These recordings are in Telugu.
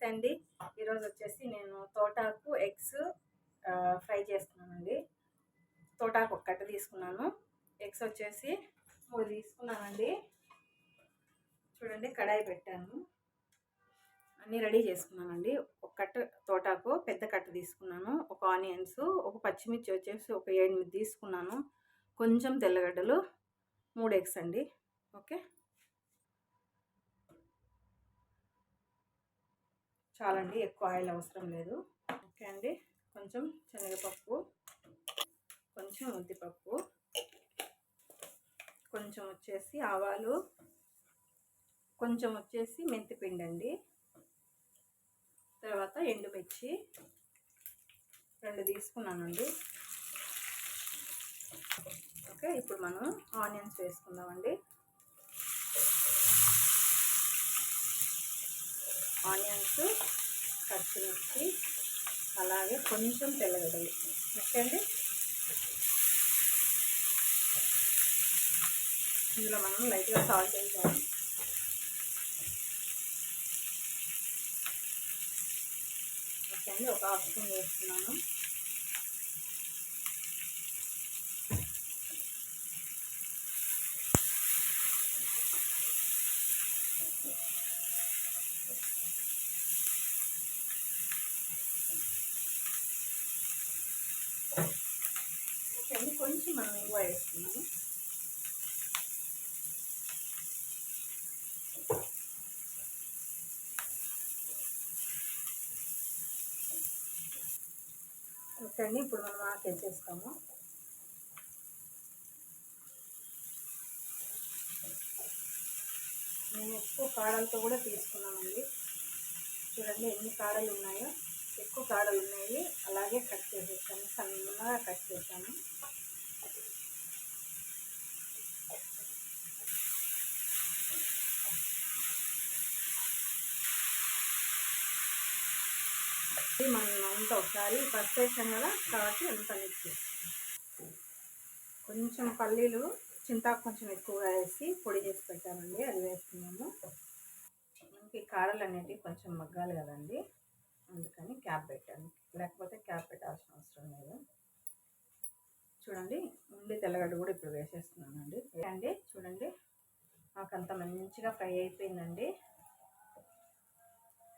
నమస్తే అండి. ఈరోజు వచ్చేసి నేను తోటాకు ఎగ్స్ ఫ్రై చేస్తున్నానండి. తోటాకు ఒక కట్ట తీసుకున్నాను. ఎగ్స్ వచ్చేసి 3 తీసుకున్నానండి. చూడండి, కడాయి పెట్టాను, అన్నీ రెడీ చేసుకున్నానండి. ఒక కట్ట తోటాకు పెద్ద కట్ట తీసుకున్నాను. ఒక ఆనియన్స్, ఒక పచ్చిమిర్చి వచ్చేసి ఒక 8 తీసుకున్నాను. కొంచెం తెల్లగడ్డలు, 3 ఎగ్స్ అండి. ఓకే, చాలండి, ఎక్కువ ఆయిల్ అవసరం లేదు. ఓకే అండి, కొంచెం శనగపప్పు, కొంచెం ఉద్దిపప్పు, కొంచెం వచ్చేసి ఆవాలు, కొంచెం వచ్చేసి మెంతిపిండి అండి. తర్వాత ఎండుమిర్చి 2 తీసుకున్నానండి. ఓకే, ఇప్పుడు మనం ఆనియన్స్ వేసుకుందామండి. ఆనియన్స్, పచ్చిమిర్చి, అలాగే కొంచెం తెల్లగడ్డలు. ఓకే అండి, ఇందులో మనం లైట్గా సాల్ట్ వేసాము. ఓకే అండి, ఒక హాఫ్ స్పూన్ వేస్తున్నాను. ఓకే అండి, కొంచెం మనం ఇంగువ వేస్తున్నాము. ఓకే అండి, ఇప్పుడు మనం ఆకేసేస్తాము. మేము ఎక్కువ కాడలతో కూడా తీసుకున్నామండి. చూడండి ఎన్ని కాడలు ఉన్నాయో, ఎక్కువ కాడలు ఉన్నాయి. అలాగే కట్ చేసేసాను, సన్నగా కట్ చేశాను. మనం అంతా ఒకసారి ఫస్ట్ వేసాం కదా, కాబట్టి అంత మిక్స్. కొంచెం పల్లీలు, చింతాకు కొంచెం ఎక్కువగా వేసి పొడి చేసి పెట్టామండి, అది వేస్తున్నాము. మనకి కాడలు అనేవి కొంచెం మగ్గాలి కదండి, అందుకని క్యాప్ పెట్టాను. లేకపోతే క్యాప్ పెట్టాల్సిన అవసరం లేదు. చూడండి, ముందు తెల్లగడ్డ కూడా ఇప్పుడు వేసేస్తున్నానండి. అండి చూడండి, మాకంత మంచిగా ఫ్రై అయిపోయిందండి.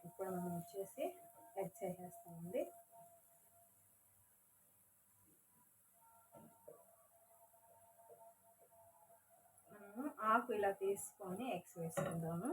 ఇప్పుడు మనం వచ్చేసి ఎగ్స్ వేసేస్తామండి. మనము ఆకు ఇలా తీసుకొని ఎగ్స్ వేసుకుందాము.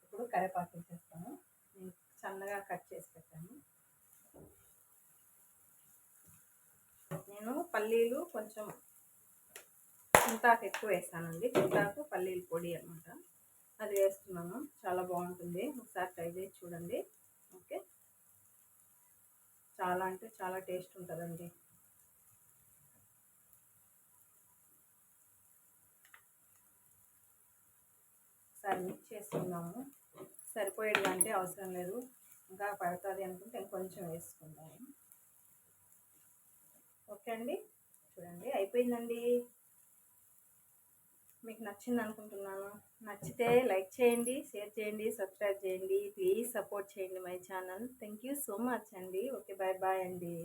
ఇప్పుడు కరివేపాకు వేసేస్తాము. నేను సన్నగా కట్ చేసి పెట్టాను. నేను పల్లీలు కొంచెం చింతాకు ఎక్కువ వేసానండి. చింతాకు పల్లీలు పొడి అనమాట, అది వేస్తున్నాను. చాలా బాగుంటుంది, ఒకసారి ట్రై చేసి చూడండి. ఓకే, చాలా అంటే చాలా టేస్ట్ ఉంటుందండి. ఒకసారి మిక్స్ చేసుకుందాము. సరిపోయేది అంటే అవసరం లేదు, ఇంకా పడుతుంది అనుకుంటే ఇంకొంచెం వేసుకుందాము. ఓకే అండి, చూడండి అయిపోయిందండి. మీకు నచ్చింది అనుకుంటున్నాను. నచ్చితే లైక్ చేయండి, షేర్ చేయండి, సబ్స్క్రైబ్ చేయండి. ప్లీజ్ సపోర్ట్ చేయండి my channel. Thank you so much అండి. ఓకే, బాయ్ బాయ్ అండి.